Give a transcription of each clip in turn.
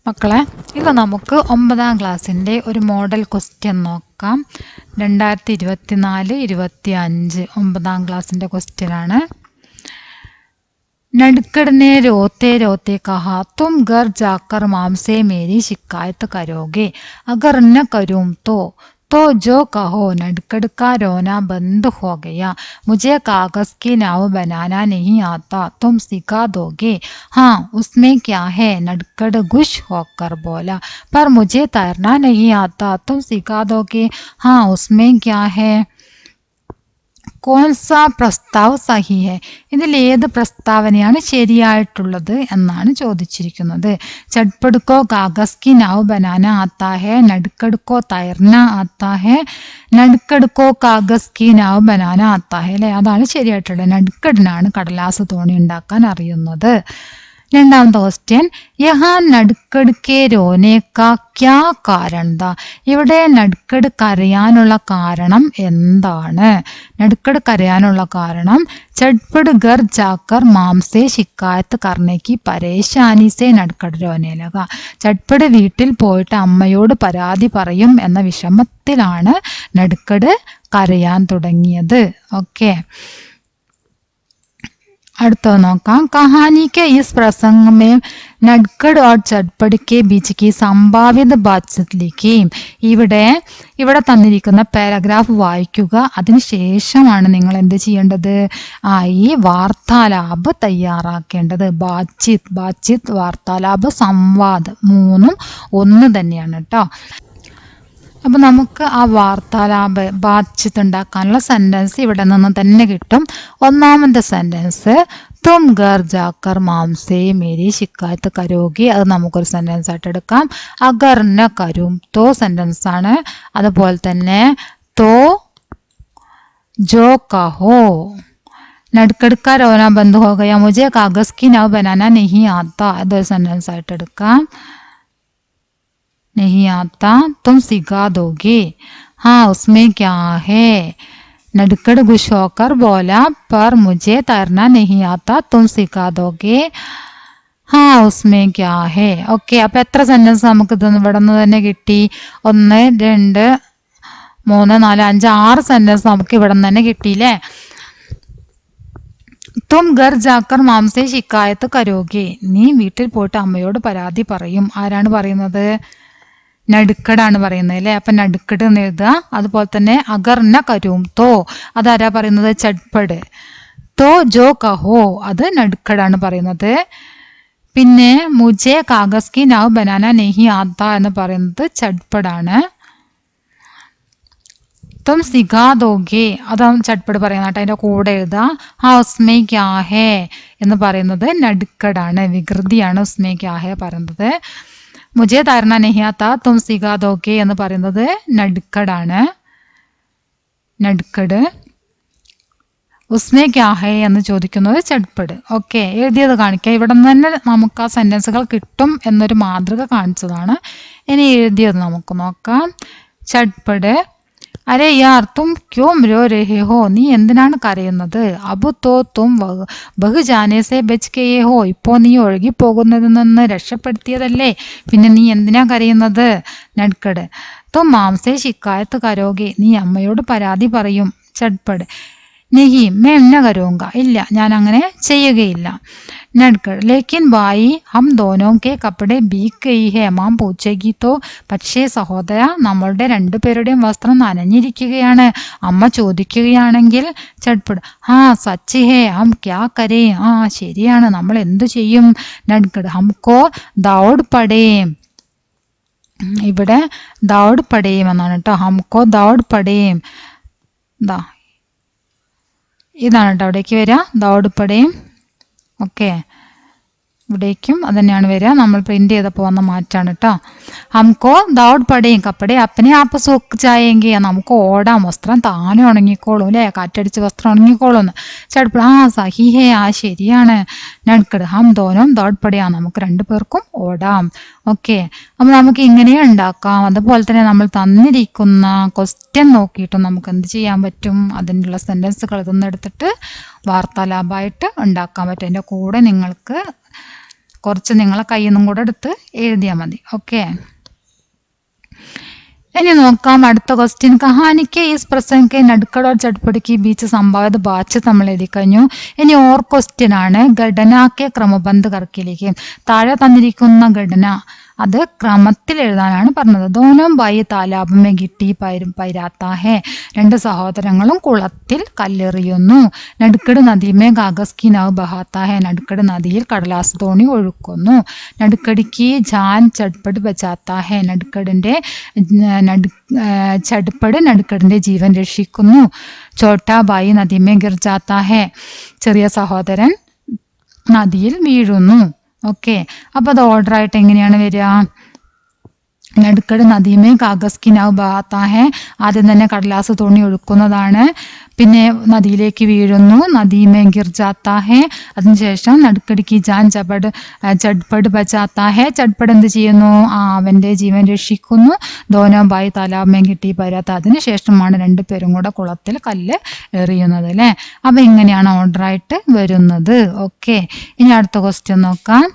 മക്കളെ, ഇത് നമുക്ക് 9ാം ക്ലാസ്സിൻ്റെ ഒരു മോഡൽ ക്വസ്റ്റ്യൻ നോക്കാം. 2024-25 9ാം ക്ലാസ്സിൻ്റെ ക്വസ്റ്റ്യനാണ്. नडकड़ ने रोते रोते कहा, तुम घर जाकर माम से मेरी शिकायत करोगे? अगर न करूँ तो जो कहो. नडकड़ का रोना बंद हो गया. मुझे कागज की नाव बनाना नहीं आता, तुम सिखा दोगे? हाँ, उसमें क्या है? नडकड़ गुस्स होकर बोला, पर मुझे तैरना नहीं आता, तुम सिखा दोगे? हाँ, उसमें क्या है? കോൺസാ പ്രസ്താവ് സഹി ഹെ? ഇതിൽ ഏത് പ്രസ്താവനയാണ് ശരിയായിട്ടുള്ളത് എന്നാണ് ചോദിച്ചിരിക്കുന്നത്. ചട്പടുക്കോ കാഗസ് കി നാവ് ബനാന ആത്താ ഹെ, നടുക്കടുക്കോ തൈർന ആത്താ ഹെ, നടുക്കടുക്കോ കാഗസ് കി നാവ് ബനാന ആത്താ ഹെ അല്ലേ? അതാണ് ശരിയായിട്ടുള്ളത്. നടുക്കടിനാണ് കടലാസ് തോണി ഉണ്ടാക്കാൻ അറിയുന്നത്. രണ്ടാമത്തെ ക്വസ്റ്റ്യൻ, യഹാ നടുക്കട് കെ രോനെ കാ ക്യാ കാരണം താ? ഇവിടെ നടുക്കട് കരയാനുള്ള കാരണം എന്താണ്? നടുക്കട് കരയാനുള്ള കാരണം ചട്പട് ഗർ ജാക്കർ മാംസേ ശിക്കായത്ത് കർണേക്ക് പരേശാനി സേ നടുക്കട് രോനെ ലഗ. ചട്പട് വീട്ടിൽ പോയിട്ട് അമ്മയോട് പരാതി പറയും എന്ന വിഷമത്തിലാണ് നടുക്കട് കരയാൻ തുടങ്ങിയത്. ഓക്കെ, അടുത്ത നോക്കാം. कहानी के इस प्रसंग में नडकड़ और चटपट के बीच की संभावित बातचीत लिखी. ഇവിടെ തന്നിരിക്കുന്ന പാരഗ്രാഫ് വായിക്കുക. അതിനുശേഷമാണ് നിങ്ങൾ എന്ത് ചെയ്യേണ്ടത്? ഈ വാർത്താലാപ് തയ്യാറാക്കേണ്ടത്. ബാത്ചീത്ത് വാർത്താലാപ് സംവാദ് മൂന്നും ഒന്ന് തന്നെയാണ് കേട്ടോ. അപ്പം നമുക്ക് ആ വാർത്താലാപ് ബാത്ചീത്ത് ഉണ്ടാക്കാനുള്ള സെൻറ്റൻസ് ഇവിടെ നിന്ന് തന്നെ കിട്ടും. ഒന്നാമത്തെ സെൻറ്റൻസ്, തും ഘർ ജാക്കർ മാംസേ മേരി ശിക്കായത്ത് കരോഗി. അത് നമുക്കൊരു സെൻറ്റൻസ് ആയിട്ട് എടുക്കാം. അഗർ ന കരും തോ സെൻറ്റൻസ് ആണ്. അതുപോലെ തന്നെ തോ ജോ കഹോ. നടുക്കടുക്ക രോന ബന്ദ് ഹോ ഗയാ, മുझे कागज की नाव बनाना नहीं आता. അതൊരു സെൻറ്റൻസ് ആയിട്ട് എടുക്കാം. नहीं आता, तुम सिखा दोगे? हाँ, उसमें क्या है? नडकड़ गुस्स होकर बोला, पर मुझे तैरना नहीं आता, तुम सिखा दोगे? हाँ, उसमें क्या है? ഓക്കെ, അപ്പം എത്ര സെൻറ്റൻസ് നമുക്ക് ഇവിടെ നിന്ന് തന്നെ കിട്ടി? 1, 2, 3, 4, 5, 6 സെൻറ്റൻസ് നമുക്ക് ഇവിടെ നിന്ന് തന്നെ കിട്ടിയില്ലേ? തും ഘർ ജാക്കർ മാംസേ ശിക്കായത്ത് കരോഗെ. നീ വീട്ടിൽ പോയിട്ട് അമ്മയോട് പരാതി പറയും. ആരാണ് പറയുന്നത്? നടുക്കടാണ് പറയുന്നത് അല്ലേ? അപ്പം നടുക്കട് എന്ന് എഴുതുക. അതുപോലെ തന്നെ അഗർ ന കരും തോ, അതാരാ പറയുന്നത്? ചട്പട്. തോ ജോ കഹോ, അത് നടുക്കടാണ് പറയുന്നത്. പിന്നെ മുझे കാഗസ് കി നാവ് ബനാന നെഹി ആത്ത എന്ന് പറയുന്നത് ചട്പടാണ്. തും സിഖാ ദോഗെ, അതാണ് ചട്പട് പറയുന്നത്. അതിൻ്റെ കൂടെ എഴുതുക. ഹാ, ഉസ്മേ ക്യാ ഹേ എന്ന് പറയുന്നത് നടുക്കടാണ്, വികൃതിയാണ് ഉസ്മേ ക്യാ ഹേ പറയുന്നത്. മുझे തൈർന നഹി ആത്ത തും സിഖാ ദോഗെ എന്ന് പറയുന്നത് നടുക്കടാണ്. നടുക്കട്. ഉസ്മേ ക്യാ ഹേ എന്ന് ചോദിക്കുന്നത് ചട്പട്. ഓക്കെ, എഴുതിയത് കാണിക്കാം. ഇവിടെ നിന്ന് തന്നെ നമുക്ക് ആ സെൻറ്റൻസുകൾ കിട്ടും എന്നൊരു മാതൃക കാണിച്ചതാണ്. ഇനി എഴുതിയത് നമുക്ക് നോക്കാം. ചട്പട്, അരേ യാർ തും ക്യോം രോ രഹേ ഹോ? നീ എന്തിനാണ് കരയുന്നത്? അബു തോ തും ബഹു ജാനേ സേ ബച്ച് ഗയേ ഹോ? ഇപ്പോൾ നീ ഒഴുകിപ്പോകുന്നതിൽ നിന്ന് രക്ഷപ്പെടുത്തിയതല്ലേ, പിന്നെ നീ എന്തിനാ കരയുന്നത്? നടുക്കട്, തും മാംസേ ശിക്കായത്ത് കരോഗെ. നീ അമ്മയോട് പരാതി പറയും. ചട്പട്, നെഹി മേ ന കരൂങ്ക. ഇല്ല, ഞാൻ അങ്ങനെ ചെയ്യുകയില്ല. നടുക്കട്, ലേക്കിൻ ഭായി ഹം ദോനോ കെ കപ്പടെ ഭീഗ് ഗയി ഹെ, മാം പൂച്ചേഗി തോ? പക്ഷേ സഹോദര, നമ്മളുടെ രണ്ടുപേരുടെയും വസ്ത്രം നനഞ്ഞിരിക്കുകയാണ്, അമ്മ ചോദിക്കുകയാണെങ്കിൽ. ചട്പട്, ഹാ സച്ച് ഹേ, ഹം ക്യാ കരേ? ആ ശരിയാണ്, നമ്മൾ എന്തു ചെയ്യും? നടുക്കട്, ഹംകോ ദൗഡ് പടേം. ഇവിടെ ദൗഡ് പടേം എന്നാണ് കേട്ടോ. ഹംകോ ദൗഡ് പടേം. ഇതാണ് കേട്ടോ അവിടേക്ക് വരിക, ദൗഡ് പടേം. ഓക്കെ, ഇവിടേക്കും അത് തന്നെയാണ് വരിക. നമ്മൾ പ്രിന്റ് ചെയ്തപ്പോൾ വന്ന മാറ്റാണ് കേട്ടോ. ഹംകോ ദൗഡ് പടേം കപ്പടെ അപ്പനെ ആപ്പ് സൂക്ക് ചായെങ്കിൽ, നമുക്ക് ഓടാം, വസ്ത്രം താനെ ഉണങ്ങിക്കോളും അല്ലേ, കാറ്റടിച്ച് വസ്ത്രം ഉണങ്ങിക്കോളും എന്ന്. ചട്പട്, ആ സഹി ഹേ, ആ ശരിയാണ്. നടുക്കട്, ഹം ദോനോം ദൗഡ് പടയാ, നമുക്ക് 2 പേർക്കും ഓടാം. ഓക്കെ, അപ്പം നമുക്ക് ഇങ്ങനെ ഉണ്ടാക്കാം. അതുപോലെ തന്നെ നമ്മൾ തന്നിരിക്കുന്ന ക്വസ്റ്റ്യൻ നോക്കിയിട്ടും നമുക്ക് എന്ത് ചെയ്യാൻ പറ്റും? അതിനുള്ള സെൻറ്റൻസുകൾ ഇതൊന്നും എടുത്തിട്ട് വാർത്താലാപമായിട്ട് ഉണ്ടാക്കാൻ പറ്റും. അതിൻ്റെ കൂടെ നിങ്ങൾക്ക് കുറച്ച് നിങ്ങളെ കയ്യിൽ നിന്നും കൂടെ എടുത്ത് എഴുതിയാൽ മതി. ഓക്കെ, ഇനി നോക്കാം അടുത്ത ക്വസ്റ്റ്യൻ. കഹാനിക്ക് ഈസ് പ്രസംഗ നടുക്കട और चटपट की बीच संवाद बातचीत നമ്മൾ എഴുതി കഴിഞ്ഞു. ഇനി ഓർ ക്വസ്റ്റ്യൻ ആണ്. ഘടനാക്കെ ക്രമബന്ധ കർക്കിലേക്ക്, താഴെ തന്നിരിക്കുന്ന ഘടന അത് ക്രമത്തിൽ എഴുതാനാണ് പറഞ്ഞത്. ദോനം ബായി താലാബമേ ഗിട്ടി പൈരാത്താ ഹേ, രണ്ട് സഹോദരങ്ങളും കുളത്തിൽ കല്ലെറിയുന്നു. നടുക്കട് നദിമേ കാഗസ് കി നവ് ബഹാത്താ ഹേ, നടുക്കട് നദിയിൽ കടലാസ് തോണി ഒഴുക്കുന്നു. നടുക്കടിക്ക് ജാൻ ചട്പട് ബച്ചാത്താ ഹേ, ചട്പട് നടുക്കടിന്റെ ജീവൻ രക്ഷിക്കുന്നു. ചോട്ടാ ബായി നദിമേ ഗിർജാത്താ ഹേ, ചെറിയ സഹോദരൻ നദിയിൽ വീഴുന്നു. ഓക്കെ, അപ്പോൾ അത് ഓർഡർ ആയിട്ട് എങ്ങനെയാണ് വരിക? നടുക്കട് നദിമേ കാഗസ് കി നവ് ബഹാത്താ ഹേ, ആദ്യം തന്നെ കടലാസ് തോണി ഒഴുക്കുന്നതാണ്. പിന്നെ നദിയിലേക്ക് വീഴുന്നു, നദിമേ ഗിർജാത്താ ഹേ. അതിനുശേഷം നടുക്കടിക്ക് ജാൻ ചട്പട് ബച്ചാത്താ ഹേ, ചട്പട് എന്ത് ചെയ്യുന്നു? അവന്റെ ജീവൻ രക്ഷിക്കുന്നു. ദോനോ ബായി താലാബമേ ഗിട്ടി പൈരാത്ത, അതിനുശേഷമാണ് രണ്ടുപേരും കൂടെ കുളത്തിൽ കല്ല് എറിയുന്നത് അല്ലേ. അപ്പൊ ഇങ്ങനെയാണ് ഓർഡർ ആയിട്ട് വരുന്നത്. ഓക്കെ, ഇനി അടുത്ത ക്വസ്റ്റ്യൻ നോക്കാം.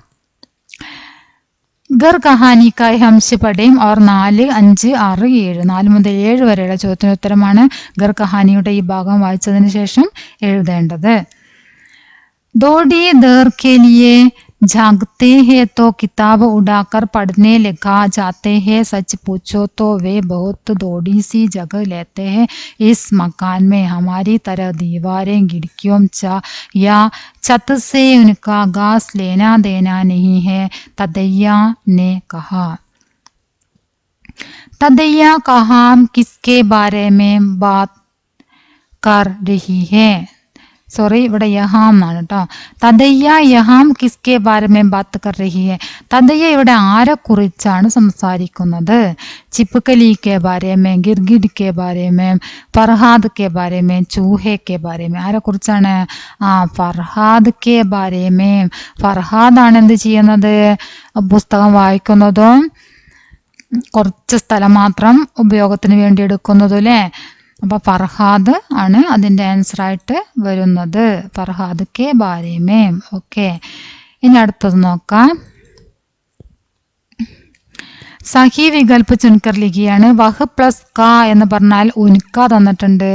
ഗർ കഹാനിക്കായി ഹംസ് പഠയും ഓർ 4, 5, 6, 7, 4 മുതൽ 7 വരെയുള്ള ചോദ്യത്തിന് ഉത്തരമാണ് ഗർ കഹാനിയുടെ ഈ ഭാഗം വായിച്ചതിന് ശേഷം എഴുതേണ്ടത്. ദോടി ദർ കെ ലിയേ जागते हैं तो किताब उड़ाकर पढ़ने लिखा जाते हैं, सच पूछो तो वे बहुत थोड़ी सी जगह लेते हैं इस मकान में, हमारी तरह दीवारें खिड़कियों या छत से उनका घास लेना देना नहीं है, तदैया ने कहा. तदैया कहा किसके बारे में बात कर रही है? സോറി, ഇവിടെ യഹാം ആണ് കേട്ടോ. തദയ്യ യഹാം കിസ്കെ ബാരമേ ബാത്ത് കർ രഹി ഹെ, തദയ്യ ഇവിടെ ആരെ കുറിച്ചാണ് സംസാരിക്കുന്നത്? ചിപ്കലി കെ ബാരമേ, ഗിർഗിഡ് കെ ബാരമേ, ഫർഹാദ് കെ ബാരമേ, ചൂഹെ കെ ബാരമേ. ആരെ കുറിച്ചാണ്? ഫർഹാദ് കെ ബാരമേ. ഫർഹാദാണ് എന്ത് ചെയ്യുന്നത്? പുസ്തകം വായിക്കുന്നതും കുറച്ച് സ്ഥലം മാത്രം ഉപയോഗത്തിന് വേണ്ടി എടുക്കുന്നതും അല്ലേ. അപ്പൊ ഫർഹാദ് ആണ് അതിന്റെ ആൻസർ ആയിട്ട് വരുന്നത്. ഫർഹാദ് കെ ബാരമേ. ഓക്കെ, ഇനി അടുത്തത് നോക്കാം. സഹി വികൽപ്പ് ചുൻകർ ലിഖിയാണ്. വഹ് പ്ലസ് ക എന്ന് പറഞ്ഞാൽ ഉൻക തന്നിട്ടുണ്ട്,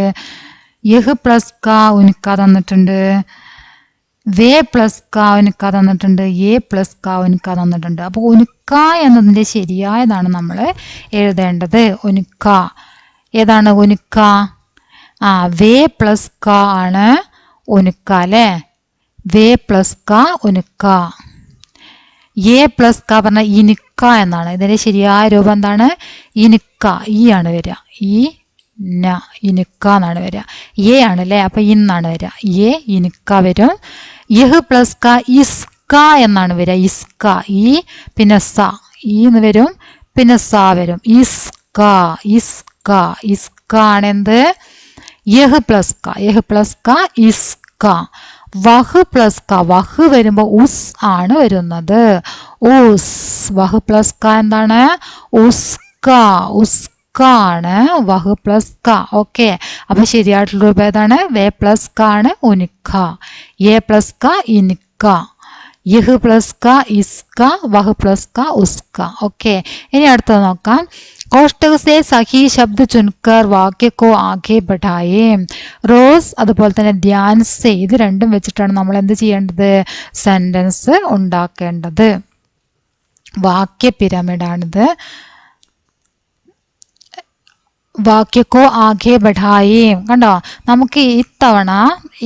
യഹ് പ്ലസ് ക ഉൻക തന്നിട്ടുണ്ട്, വേ പ്ലസ് ക ഉൻക തന്നിട്ടുണ്ട്, എ പ്ലസ് ക ഉൻക തന്നിട്ടുണ്ട്. അപ്പൊ ഉൻക എന്നതിന്റെ ശരിയായതാണ് നമ്മൾ എഴുതേണ്ടത്. ഉൻക ഏതാണ്? ഉനുക്ക. വേ പ്ലസ് ക ആണ് ഉനുക്ക അല്ലേ. വേ പ്ലസ് ക ഉനുക്ക. എ പ്ലസ് ക പറഞ്ഞ ഇനുക്ക എന്നാണ്. ഇതിന്റെ ശരിയായ രൂപം എന്താണ്? ഇനുക്ക. ഈ ആണ് വരിക. ഈ ഇനുക്ക എന്നാണ് വരിക. എ ആണ് അല്ലേ, അപ്പൊ ഇന്നാണ് വരിക. എ ഇനുക്ക വരും. യഹ് പ്ലസ് ക ഇസ്ക എന്നാണ് വരിക. ഇസ്ക. ഈ പിന്നെ സ, ഈ എന്ന് വരും, പിന്നെ സ വരും. ഇസ്ക. ഇസ്ക. ഇസ്ക ആണ് എന്ത്? യഹ് പ്ലസ് ക. യഹ് പ്ലസ് ക ഇസ്ക. വഹ് പ്ലസ് ക, വഹ് വരുമ്പോ ഉസ് ആണ് വരുന്നത്. ഉസ്. വഹ് പ്ലസ് ക എന്താണ്? ഉസ്ക. ഉസ്ക ആണ് വഹ് പ്ലസ് ക. ഓക്കെ, അപ്പൊ ശരിയായിട്ടുള്ള രൂപം ഏതാണ്? വേ പ്ലസ് ക ആണ് ഉനുക്ക. എ പ്ലസ് ക ഇനുക്ക. യഹ് പ്ലസ് ക ഇസ്ക. വഹ് പ്ലസ് ക ഉസ്ക. ഓക്കെ, ഇനി അടുത്തത് നോക്കാം. കോഷ്ടക സെ സഹി ശബ്ദ ചുൻകർ വാക്യ കോ ആകെ ബഢായേ. റോസ് അതുപോലെ തന്നെ ധ്യാൻ സെ, ഇത് രണ്ടും വെച്ചിട്ടാണ് നമ്മൾ എന്ത് ചെയ്യേണ്ടത്? സെന്റൻസ് ഉണ്ടാക്കേണ്ടത്. വാക്യ പിരമിഡാണിത്. വാക്യക്കോ ആകെ ബഢായേ. കണ്ടോ, നമുക്ക് ഇത്തവണ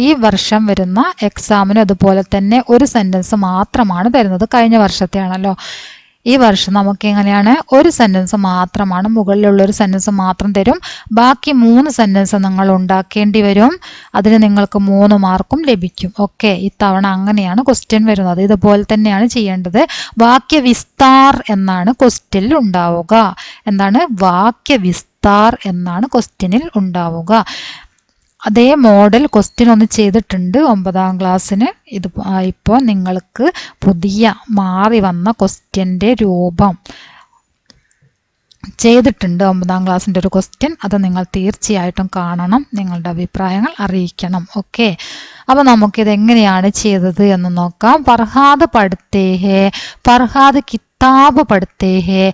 ഈ വർഷം വരുന്ന എക്സാമിന് അതുപോലെ തന്നെ ഒരു സെന്റൻസ് മാത്രമാണ് തരുന്നത്. കഴിഞ്ഞ വർഷത്തെ ആണല്ലോ. ഈ വർഷം നമുക്ക് എങ്ങനെയാണ്? ഒരു സെന്റൻസ് മാത്രമാണ്, മുകളിലുള്ള ഒരു സെന്റൻസ് മാത്രം തരും. ബാക്കി 3 സെന്റൻസ് നിങ്ങൾ ഉണ്ടാക്കേണ്ടി വരും. അതിന് നിങ്ങൾക്ക് 3 മാർക്കും ലഭിക്കും. ഓക്കെ, ഇത്തവണ അങ്ങനെയാണ് ക്വസ്റ്റ്യൻ വരുന്നത്. ഇതുപോലെ തന്നെയാണ് ചെയ്യേണ്ടത്. വാക്യ വിസ്താർ എന്നാണ് ക്വസ്റ്റ്യനിൽ ഉണ്ടാവുക. എന്താണ്? വാക്യ വിസ്താർ എന്നാണ് ക്വസ്റ്റ്യനിൽ ഉണ്ടാവുക. അതേ മോഡൽ ക്വസ്റ്റ്യൻ ഒന്ന് ചെയ്തിട്ടുണ്ട് 9ാം ക്ലാസ്സിന്. ഇത് ഇപ്പോൾ നിങ്ങൾക്ക് പുതിയ മാറി വന്ന ക്വസ്റ്റ്യൻ്റെ രൂപം ചെയ്തിട്ടുണ്ട് 9ാം ക്ലാസ്സിൻ്റെ ഒരു ക്വസ്റ്റ്യൻ. അത് നിങ്ങൾ തീർച്ചയായിട്ടും കാണണം, നിങ്ങളുടെ അഭിപ്രായങ്ങൾ അറിയിക്കണം. ഓക്കെ, അപ്പോൾ നമുക്കിത് എങ്ങനെയാണ് ചെയ്തത് എന്ന് നോക്കാം. ഫർഹാദ് പഠിത്തേ ഹേ, ഫർഹാദ് കിതാബ് പഠിത്തേ ഹേ,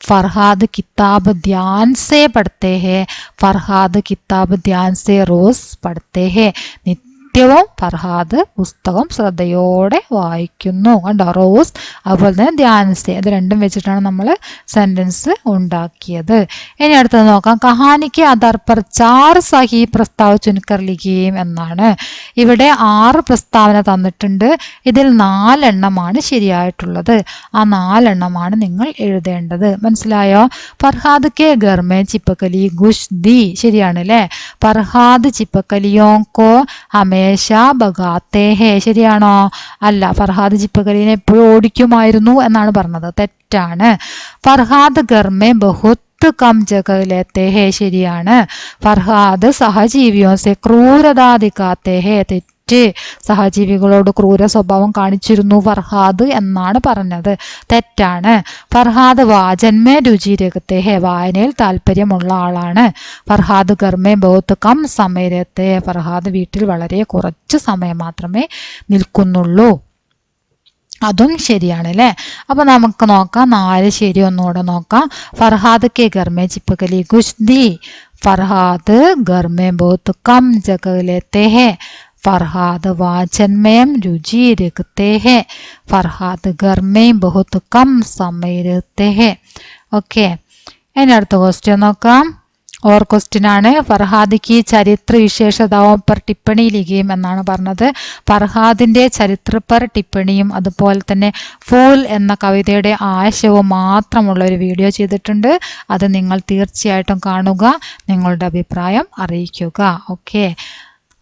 ഫർഹാദ് കിതാബ് ധ്യാൻ സേ പഠിത്തേ ഹേ, ഫർഹാദ് കിതാബ് ധ്യാൻ സേ റോസ് പഠിത്തേ ഹേ. നിത്യവും ഫർഹാദ് പുസ്തകം ശ്രദ്ധയോടെ വായിക്കുന്നു. കണ്ടോ, റോസ് അതുപോലെ തന്നെ ധ്യാൻസേ, ഇത് രണ്ടും വെച്ചിട്ടാണ് നമ്മൾ സെൻറ്റൻസ് ഉണ്ടാക്കിയത്. ഇനി അടുത്തത് നോക്കാം. കഹാനിക്ക് ആധാർ പർ 4 സഹി പ്രസ്താവ് ചുൻകർ ലിഖിയേം എന്നാണ്. ഇവിടെ 6 പ്രസ്താവന തന്നിട്ടുണ്ട്. ഇതിൽ 4 എണ്ണമാണ് ശരിയായിട്ടുള്ളത്. ആ 4 എണ്ണമാണ് നിങ്ങൾ എഴുതേണ്ടത്. മനസ്സിലായോ? ഫർഹാദ് കെ ഗർമേ ചിപ്പക്കലി ഗുഷ് ദി, ശരിയാണ് അല്ലേ? ഫർഹാദ് ചിപ്പക്കലിയോ കോ ഹമേശ ബഗാത്തേ ഹേ, ശരിയാണോ? അല്ല, ഫർഹാദ് ചിപ്പക്കലിനെ എപ്പോഴും ഓടിക്കുമായിരുന്നു എന്നാണ് പറഞ്ഞത്. തെറ്റാണ്. ഫർഹാദ് ഗർമേ ബഹുത്ത് കം ജഗ ലേത്തെ ഹേ, ശരിയാണ്. ഫർഹാദ് സഹജീവിയോ സെ ക്രൂരതാ ദിഖാത്തെ ഹേ, തെറ്റ്. സഹജീവികളോട് ക്രൂര സ്വഭാവം കാണിച്ചിരുന്നു ഫർഹാദ് എന്നാണ് പറഞ്ഞത്. തെറ്റാണ്. ഫർഹാദ് വാചന്മേ രുചി രഖത്തെ ഹേ, വായനയിൽ താല്പര്യമുള്ള ആളാണ്. ഫർഹാദ് ഗർമേ ബഹുത്ത് കം സമയ രഹത്തെ ഹേ, ഫർഹാദ് വീട്ടിൽ വളരെ കുറച്ച് സമയം മാത്രമേ നിൽക്കുന്നുള്ളൂ. അതും ശരിയാണ് അല്ലേ? അപ്പോൾ നമുക്ക് നോക്കാം 4 ശരി ഒന്നുകൂടെ നോക്കാം. ഫർഹാദ് കെ ഗർമേ ചിപ്പകലി ഗുഷ് ദി, ഫർഹാദ് ഗർമേ ബഹുത്ത് കം ജഗ ലേത്തെ ഹേ, फरहाद वाचन में रुचि रखते हैं, फरहाद घर में बहुत कम समय रहते हैं. ഓക്കെ, ഇനി അടുത്ത ക്വസ്റ്റ്യൻ നോക്കാം. और क्वेश्चन ആണ് ഫർഹാദ് की ചരിത്ര വിശേഷതാओं पर टिप्पणी लिखिए എന്നാണ് പറഞ്ഞത്. ഫർഹാദിന്റെ ചരിത്ര पर टिप्पണിയും അതുപോലെ തന്നെ ഫൂൽ എന്ന കവിതയുടെ ആശയവും മാത്രമുള്ള ഒരു വീഡിയോ ചെയ്തിട്ടുണ്ട്. അത് നിങ്ങൾ തീർച്ചയായിട്ടും കാണുക, നിങ്ങളുടെ അഭിപ്രായം അറിയിക്കുക. ഓക്കെ,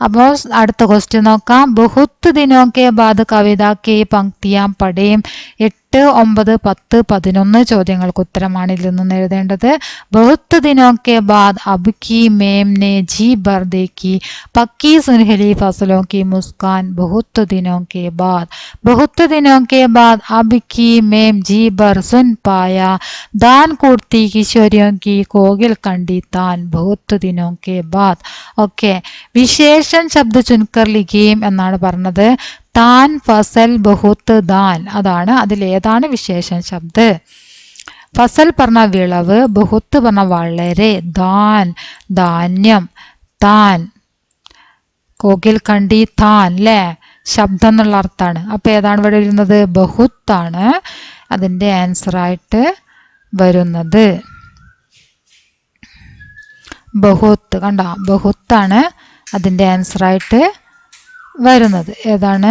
അപ്പോൾ അടുത്ത ക്വസ്റ്റ്യൻ നോക്കാം. ബഹുത്ത് ദിനോ കെ ബാദ് കവിത കെ പങ്ക്തിയാം പഠേം. 8, 9, 10, 11 ചോദ്യങ്ങൾക്ക് ഉത്തരമാണ് ഇതിൽ നിന്ന് എഴുതേണ്ടത്. ബഹുത്ത് ദിനോ കെ ബാദ് അബ് കി മേം നെ ജി ഭർ ദേഖി പക്കി സുൻഹലി ഫസലോं की मुस्कान. ബഹുത്ത് ദിനോ കെ ബാദ്, ബഹുത്ത് ദിനോ കെ ബാദ് അബ് കി മേം ജി ഭർ സുൻ പായ ദാൻ കൂർത്തി കിശോരിयों की कोगिल कंडी तान. ബഹുത്ത് ദിനോ കെ ബാദ്. ഓക്കെ, വിശേഷൻ ശബ്ദ ചുൻകർ ലിഖിയേം എന്നാണ് പറഞ്ഞത്. താൻ ഫസൽ ബഹുത്ത് ദാൻ, അതാണ് അതിലേതാണ് വിശേഷൻ ശബ്ദ്. ഫസൽ പറഞ്ഞ വിളവ്, ബഹുത്ത് പറഞ്ഞ വളരെ, ദാൻ ധാന്യം, താൻ കോകിൽ കണ്ടി താൻ അല്ലേ, ശബ്ദം എന്നുള്ള അർത്ഥമാണ്. അപ്പൊ ഏതാണ് ഇവിടെ വരുന്നത്? ബഹുത്താണ് അതിൻ്റെ ആൻസറായിട്ട് വരുന്നത്. ബഹുത്ത്, കണ്ട, ബഹുത്താണ് അതിൻ്റെ ആൻസറായിട്ട് വരുന്നത്. ഏതാണ്?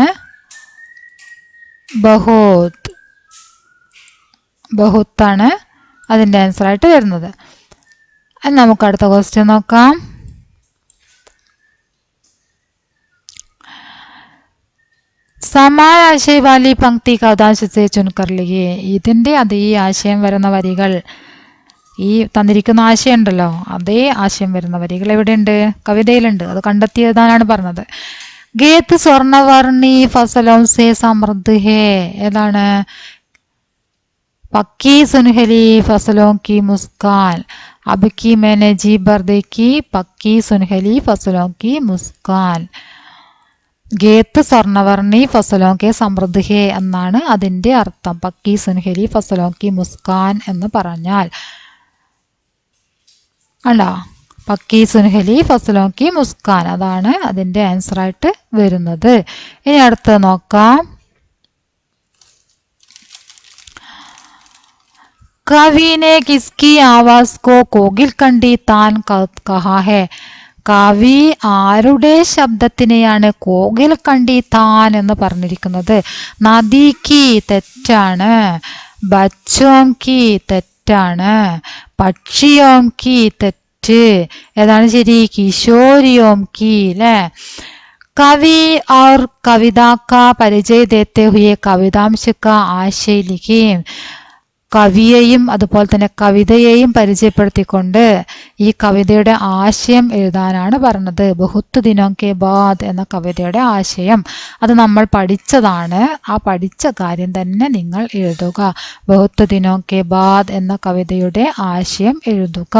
ബഹുത്ത്, ബഹുത്താണ് അതിൻ്റെ ആൻസറായിട്ട് വരുന്നത്. നമുക്ക് അടുത്ത ക്വസ്റ്റ്യൻ നോക്കാം. സമാന ആശയ വാലി പങ്ക്തി കവിതാംശത്തെ ചുൻകർ ലിഖിയേ. ഇതിൻ്റെ അതേ ആശയം വരുന്ന വരികൾ, ഈ തന്നിരിക്കുന്ന ആശയം ഉണ്ടല്ലോ, അതേ ആശയം വരുന്ന വരികൾ എവിടെയുണ്ട്? കവിതയിലുണ്ട്. അത് കണ്ടെത്തി എഴുതാനാണ് പറഞ്ഞത്. ഗേത്ത് സ്വർണവർണ്ണി ഫസലോം സേ സമൃദ്ധ ഹേ. ഏതാണ്? പക്കി സുൻഹലി ഫസലോം കി മുസ്കാൻ. അബ് കി മേനെ ജി ഭർ ദേഖി പക്കി സുൻഹലി ഫസലോം കി മുസ്കാൻ. ഗേത്ത് സ്വർണവർണ്ണി ഫസലോം കെ സമൃദ്ധ ഹേ എന്നാണ് അതിൻ്റെ അർത്ഥം. പക്കി സുൻഹലി ഫസലോം കി മുസ്കാൻ എന്ന് പറഞ്ഞാൽ അല്ല, പക്കി സുൻഹലി ഫസലോം കി മുസ്കാൻ, അതാണ് അതിൻ്റെ ആൻസറായിട്ട് വരുന്നത്. ഇനി അടുത്ത് നോക്കാം. കവിനെ കിസ്കി ആവാസ് കോ കോകിൽ കണ്ടി താൻ കഹാ ഹേ. കവി ആരുടെ ശബ്ദത്തിനെയാണ് കോകിൽ കണ്ടി താൻ എന്ന് പറഞ്ഞിരിക്കുന്നത്? നദിക്ക്, തെറ്റാണ്. ബച്ചോം കി, തെറ്റാണ്. പക്ഷിയോം കി, തെറ്റ്. ഏതാണ് ശരി? കിശോരിയോം കി അല്ലേ. कवि और कविता का परिचय देते हुए कवितांश का आशय लिखिए. കവിയെയും അതുപോലെ തന്നെ കവിതയെയും പരിചയപ്പെടുത്തിക്കൊണ്ട് ഈ കവിതയുടെ ആശയം എഴുതാനാണ് പറഞ്ഞത്. ബഹുത്ത് ദിനോ കെ ബാദ് എന്ന കവിതയുടെ ആശയം അത് നമ്മൾ പഠിച്ചതാണ്. ആ പഠിച്ച കാര്യം തന്നെ നിങ്ങൾ എഴുതുക. ബഹുത്ത് ദിനോ കെ ബാദ് എന്ന കവിതയുടെ ആശയം എഴുതുക.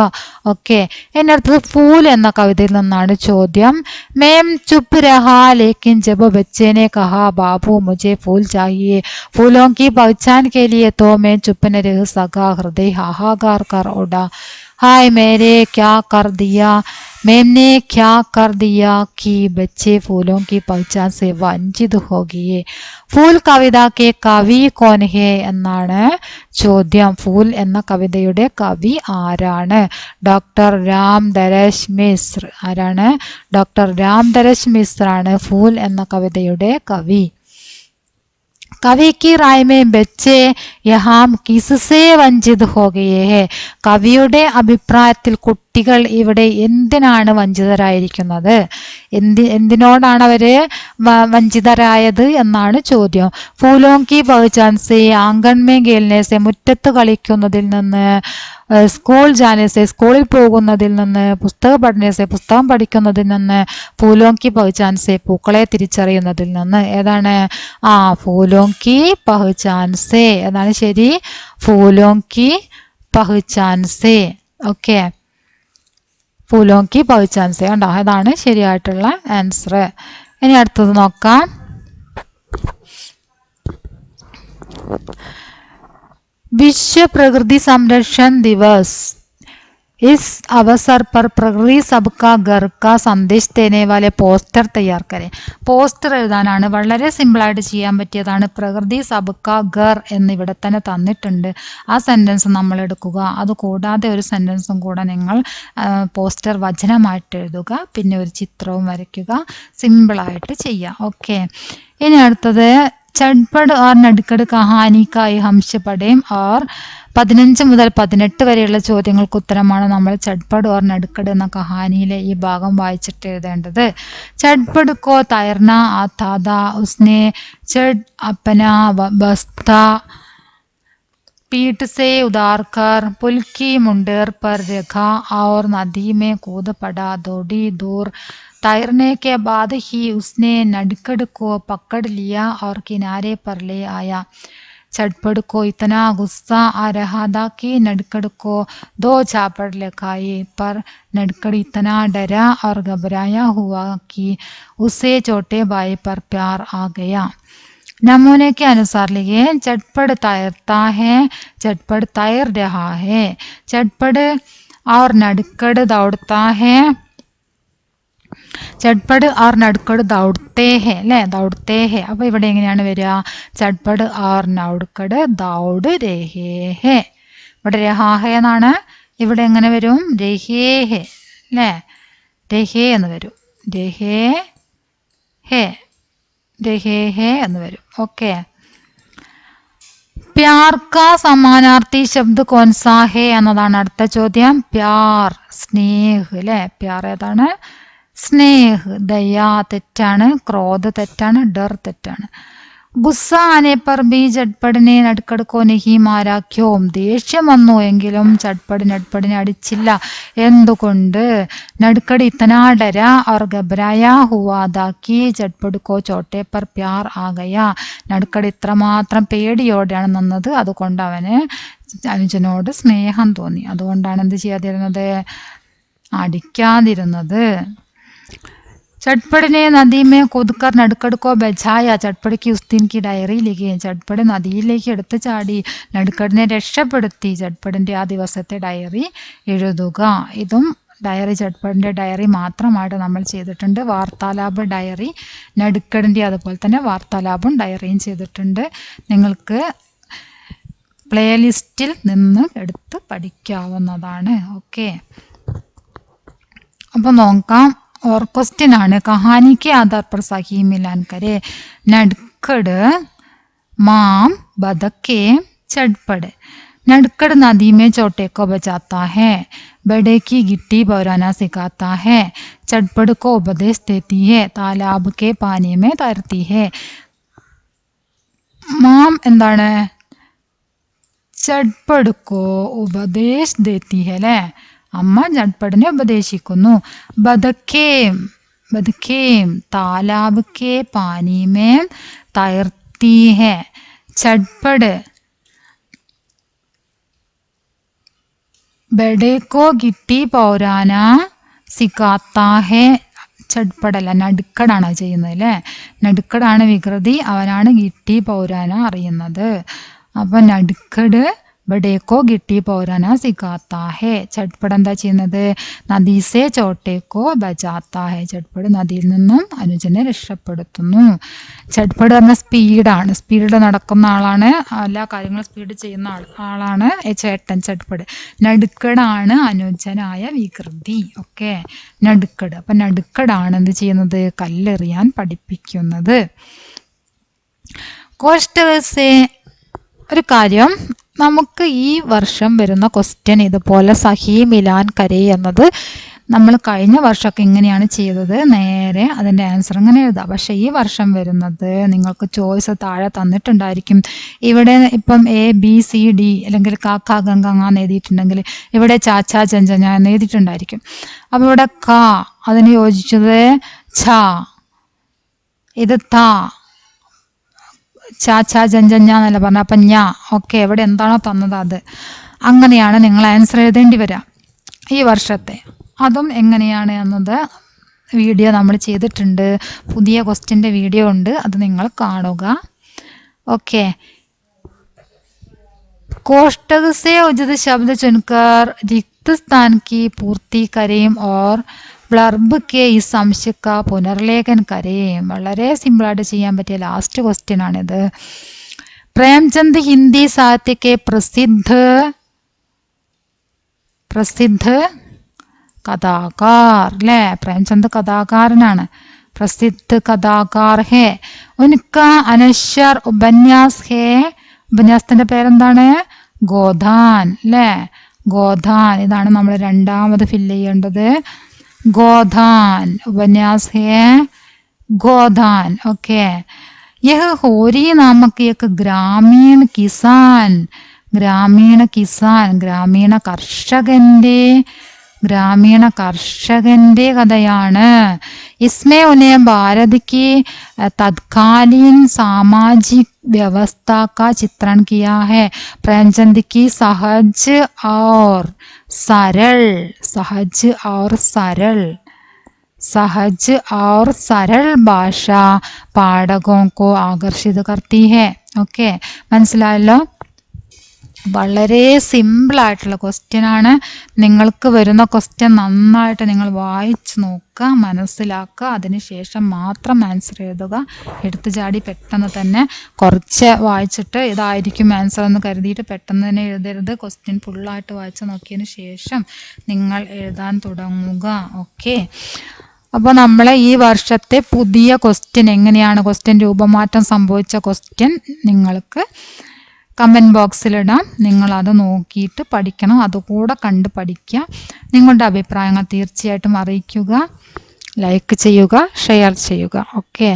ഓക്കെ, ഇനി അടുത്തത് ഫൂൽ എന്ന കവിതയിൽ നിന്നാണ് ചോദ്യം. മേം ചുപ് രഹാ ലേക്കിൻ ജബ് ബच्चे ने कहा बाबू मुझे फूल चाहिए फूलों की पहचान के लिए तो मैं चुप न रह सका हृदय हाहाकार कर उड़ा हाय मेरे क्या कर दिया मैंने क्या कर दिया कि बच्चे फूलों की पहचान से वंचित हो गए. ഫൂൽ കവിത കെ കവി കോൻ ഹേ എന്നാണ് ചോദ്യം. ഫൂൽ എന്ന കവിതയുടെ കവി ആരാണ്? ഡോക്ടർ രാംദരശ് മിശ്ര. ആരാണ്? ഡോക്ടർ രാംദരശ് മിശ്ര ആണ് ഫൂൽ എന്ന കവിതയുടെ കവി. കവി की राय में बच्चे यहाँ किससे वंचित हो गए हैं. കവിയുടെ അഭിപ്രായത്തിൽ കുട്ടികൾ ഇവിടെ എന്തിനാണ് വഞ്ചിതരായിരിക്കുന്നത്? എന്തിനോടാണ് അവര് വഞ്ചിതരായത് എന്നാണ് ചോദ്യം. ഫൂലോं की पहचान से आंगन में खेलने से മുറ്റത്ത് കളിക്കുന്നതിൽ നിന്ന്, സ്കൂൾ ജാനെ സെ സ്കൂളിൽ പോകുന്നതിൽ നിന്ന്, പുസ്തക പഠനസെ പുസ്തകം പഠിക്കുന്നതിൽ നിന്ന്, ഫൂലോं की पहचान से പൂക്കളെ തിരിച്ചറിയുന്നതിൽ നിന്ന്. ഏതാണ്? ഫൂലോं की पहचान से എന്നാണ് ശരി. ഫൂലോं की पहचान से. ഓക്കെ, ഫൂലോं की पहचान से കണ്ടോ, അതാണ് ശരിയായിട്ടുള്ള ആൻസർ. ഇനി അടുത്തത് നോക്കാം. विश्व प्रकृति संरक्षण दिवस इस अवसर पर प्रकृति सबका घर का സന്ദേശ് देने वाले പോസ്റ്റർ തയ്യാർ കരെ. പോസ്റ്റർ എഴുതാനാണ്, വളരെ സിമ്പിളായിട്ട് ചെയ്യാൻ പറ്റിയതാണ്. പ്രകൃതി സബ്ക ഘർ എന്നിവിടെ തന്നെ തന്നിട്ടുണ്ട്. ആ സെൻറ്റൻസ് നമ്മൾ എടുക്കുക. അതുകൂടാതെ ഒരു സെൻറ്റൻസും കൂടെ നിങ്ങൾ പോസ്റ്റർ വചനമായിട്ട് എഴുതുക. പിന്നെ ഒരു ചിത്രവും വരയ്ക്കുക. സിമ്പിളായിട്ട് ചെയ്യാം. ഓക്കെ, ഇനി അടുത്തത് ചട്പട് और നടുക്കട് കഹാനിക്കായി ഹംശ പഠേം और 15 മുതൽ 18 വരെയുള്ള ചോദ്യങ്ങൾക്ക് ഉത്തരമാണ് നമ്മൾ ചട്പട് और നടുക്കട് എന്ന കഹാനിയിലെ ഈ ഭാഗം വായിച്ചിട്ട് എഴുതേണ്ടത്. ചട്പട് കോ തൈർന आता था उसने चढ़ अपना बस्ता पीठ से उतार कर पुल की मुंडेर पर रखा और नदी में कूद पड़ा. थोड़ी दूर तैरने के बाद ही उसने नड़कड़ को पकड़ लिया और किनारे पर ले आया. चटपट को इतना गुस्सा आ रहा था कि नड़कड़ को 2 झापड़ लगाई, पर नड़कड़ इतना डरा और घबराया हुआ कि उसे छोटे भाई पर प्यार आ गया. नमूने के अनुसार लिखिए. चटपट तैरता है, चटपट तैर रहा है. चटपट और नड़कड़ दौड़ता है, ചട്പട് ആർ നടുക്കട് ദൗഡ്തേ ഹെ അല്ലേ, ദൗഡ്തേ ഹെ. അപ്പോൾ ഇവിടെ എങ്ങനെയാണ് വരിക? ചട്പട് ആർ നടുക്കട് ദൗഡ് രഹേ ഹെ. ഇവിടെ രഹാഹെ എന്നാണ്. ഇവിടെ എങ്ങനെ വരും? രഹേ ഹെ അല്ലേ, രഹേ എന്ന് വരും. രഹേ ഹെ, രഹേ ഹെ എന്ന് വരും. ഓക്കെ, പ്യാർ കാ സമാനാർത്ഥി ശബ്ദ് കോൻസാ ഹെ എന്നതാണ് അടുത്ത ചോദ്യം. പ്യാർ സ്നേഹ് അല്ലേ. പ്യാർ ഏതാണ്? സ്നേഹ്. ദയ തെറ്റാണ്, ക്രോധ തെറ്റാണ്, ഡർ തെറ്റാണ്. ഗുസ്സ ആനെ പർ ബി ചട്പടിനെ നടുക്കട് കോ നഹി മാരാ ക്യോം. ദേഷ്യം വന്നു എങ്കിലും ചട്പട് നട്പടിനെ അടിച്ചില്ല. എന്തുകൊണ്ട്? നടുക്കട് ഇത്തനാ ഡരാ और घबराया हुआ था कि ചട്പട് കോ ചോട്ടെ പർ പ്യാർ ആ ഗയാ. നടുക്കട് ഇത്രമാത്രം പേടിയോടെയാണ് നിന്നത്, അതുകൊണ്ട് അവന് അനുജനോട് സ്നേഹം തോന്നി. അതുകൊണ്ടാണ് എന്ത് ചെയ്യാതിരുന്നത്? അടിക്കാതിരുന്നത്. चटपट ने नदी में कूदकर नड़कड़ को बचाया. चटपट की उस दिन की डायറി लिखी. ചട്പട് നദിയിലേക്ക് എടുത്തു ചാടി നടുക്കടിനെ രക്ഷപ്പെടുത്തി. ചട്പടിൻ്റെ ആ ദിവസത്തെ ഡയറി എഴുതുക. ഇതും ഡയറി ചട്പടിൻ്റെ ഡയറി മാത്രമായിട്ട് നമ്മൾ ചെയ്തിട്ടുണ്ട്. വാർത്താലാപ് ഡയറി നടുക്കടിൻ്റെ അതുപോലെ തന്നെ വാർത്താലാപും ഡയറിയും ചെയ്തിട്ടുണ്ട്. നിങ്ങൾക്ക് പ്ലേലിസ്റ്റിൽ നിന്ന് എടുത്ത് പഠിക്കാവുന്നതാണ്. ഓക്കെ, അപ്പോൾ നോക്കാം. और क्वेश्चन ആണ്. कहानी के आधार पर सही मिलान करें. नड़कड़ माम बदके चटपट. नड़कड़ नदी में छोटे को बचाता है, बड़े की गिट्टी पौराना सिखाता है, चटपट को उपदेश देती है, तालाब के पानी में तैरती है. മാം എന്താണ്? ചട്പട് കോ ഉപദേശ് ദേത്തി ഹെ അല്ലേ, അമ്മ ചട്പടിനെ ഉപദേശിക്കുന്നു. ബദക്കേം ബദക്കേം താലാബ് കെ പാനി മേം തൈർത്തി ഹെ. ചട്പട് ബഡേ കോ ഗിട്ടി പൗരാന സിക്കാത്താ ഹെ. ചട്പടല്ല, നടുക്കടാണ് ചെയ്യുന്നത് അല്ലേ. നടുക്കടാണ് വികൃതി, അവനാണ് ഗിട്ടി പൗരാന അറിയുന്നത്. അപ്പൊ നടുക്കട് ബഡേക്കോ ഗിട്ടി പൗരാന സിക്കാത്താ ഹെ. ചട്പട് എന്താ ചെയ്യുന്നത്? നദീസേ ചോട്ടേക്കോ ബജാത്താ ഹെ. ചട്പട് നദിയിൽ നിന്നും അനുജനെ രക്ഷപ്പെടുത്തുന്നു. ചട്പട് പറഞ്ഞ സ്പീഡാണ്, സ്പീഡ് നടക്കുന്ന ആളാണ്, എല്ലാ കാര്യങ്ങളും സ്പീഡ് ചെയ്യുന്ന ആളാണ് ചേട്ടൻ ചട്പട്. നടുക്കടാണ് അനുജനായ വികൃതി. ഓക്കെ, നടുക്കട്. അപ്പൊ നടുക്കടാണ് എന്ത് ചെയ്യുന്നത്? കല്ലെറിയാൻ പഠിപ്പിക്കുന്നത്. കോഷ്ടസേ ഒരു കാര്യം, നമുക്ക് ഈ വർഷം വരുന്ന ക്വസ്റ്റ്യൻ ഇതുപോലെ സഹി മിലാൻ കരേ എന്നത് നമ്മൾ കഴിഞ്ഞ വർഷമൊക്കെ ഇങ്ങനെയാണ് ചെയ്തത്, നേരെ അതിൻ്റെ ആൻസർ ഇങ്ങനെ എഴുതാം. പക്ഷേ ഈ വർഷം വരുന്നത് നിങ്ങൾക്ക് ചോയ്സ് താഴെ തന്നിട്ടുണ്ടായിരിക്കും. ഇവിടെ ഇപ്പം ABCD അല്ലെങ്കിൽ കാക്ക ഗംഗ എന്ന് എഴുതിയിട്ടുണ്ടെങ്കിൽ ഇവിടെ ചാച്ചാ ചഞ്ചഞ്ഞ എന്ന് എഴുതിയിട്ടുണ്ടായിരിക്കും. അപ്പോൾ ഇവിടെ ക അതിന് യോജിച്ചത് ഛ, ഇത് ത, ചാച്ചാ ജഞ്ചഞ്ഞ എന്നല്ല പറഞ്ഞ, അപ്പം ഞാ. ഓക്കെ, എവിടെ എന്താണോ തന്നത് അത് അങ്ങനെയാണ് നിങ്ങൾ ആൻസർ എഴുതേണ്ടി വരാം ഈ വർഷത്തെ. അതും എങ്ങനെയാണ് എന്നത് വീഡിയോ നമ്മൾ ചെയ്തിട്ടുണ്ട്, പുതിയ ക്വസ്റ്റ്യൻ്റെ വീഡിയോ ഉണ്ട്, അത് നിങ്ങൾ കാണുക. ഓക്കെ, कोष्टक से उचित शब्द चुनकर रिक्त स्थान की पूर्ति करें और ബ്ലർബ് കെ ഈ സംശയ പുനർലേഖൻ കരയും. വളരെ സിമ്പിളായിട്ട് ചെയ്യാൻ പറ്റിയ ലാസ്റ്റ് ക്വസ്റ്റ്യൻ ആണിത്. പ്രേംചന്ദ് ഹിന്ദി സാഹിത്യക്കെ പ്രസിദ്ധ കഥാകാർ അല്ലേ. പ്രേംചന്ദ് കഥാകാരനാണ്, പ്രസിദ്ധ കഥാകാർ ഹേ. ഉൻക അനശ്വർ ഉപന്യാസ് ഹേ. ഉപന്യാസത്തിന്റെ പേരെന്താണ്? ഗോധാൻ അല്ലേ. ഗോധാൻ, ഇതാണ് നമ്മൾ രണ്ടാമത് ഫില്ല് ചെയ്യേണ്ടത്. गोधान उपन्यास है गोधान. ओके, यह होरी नामक एक ग्रामीण किसान ഗ്രാമീണ കർഷകന്റെ കഥയാണ്. इसमें उन्हें भारत की तत्कालीन सामाजिक व्यवस्था का चित्रण किया है. प्रेमचंद की सहज और सरल भाषा पाठकों को आकर्षित करती है. ओके, മനസ്സിലായല്ലോ. വളരെ സിമ്പിളായിട്ടുള്ള ക്വസ്റ്റ്യൻ ആണ്. നിങ്ങൾക്ക് വരുന്ന ക്വസ്റ്റ്യൻ നന്നായിട്ട് നിങ്ങൾ വായിച്ച് നോക്കുക, മനസ്സിലാക്കുക, അതിനുശേഷം മാത്രം ആൻസർ എഴുതുക. എടുത്തു ചാടി പെട്ടെന്ന് തന്നെ കുറച്ച് വായിച്ചിട്ട് ഇതായിരിക്കും ആൻസർ എന്ന് കരുതിയിട്ട് പെട്ടെന്ന് തന്നെ എഴുതരുത്. ക്വസ്റ്റ്യൻ ഫുള്ളായിട്ട് വായിച്ച് നോക്കിയതിന് ശേഷം നിങ്ങൾ എഴുതാൻ തുടങ്ങുക. ഓക്കെ, അപ്പോൾ നമ്മൾ ഈ വർഷത്തെ പുതിയ ക്വസ്റ്റ്യൻ എങ്ങനെയാണ്, ക്വസ്റ്റ്യൻ രൂപമാറ്റം സംഭവിച്ച ക്വസ്റ്റ്യൻ നിങ്ങൾക്ക് കമൻറ്റ് ബോക്സിലിടാം. നിങ്ങളത് നോക്കിയിട്ട് പഠിക്കണം, അതുകൂടെ കണ്ട് പഠിക്കുക. നിങ്ങളുടെ അഭിപ്രായങ്ങൾ തീർച്ചയായിട്ടും അറിയിക്കുക, ലൈക്ക് ചെയ്യുക, ഷെയർ ചെയ്യുക. ഓക്കെ.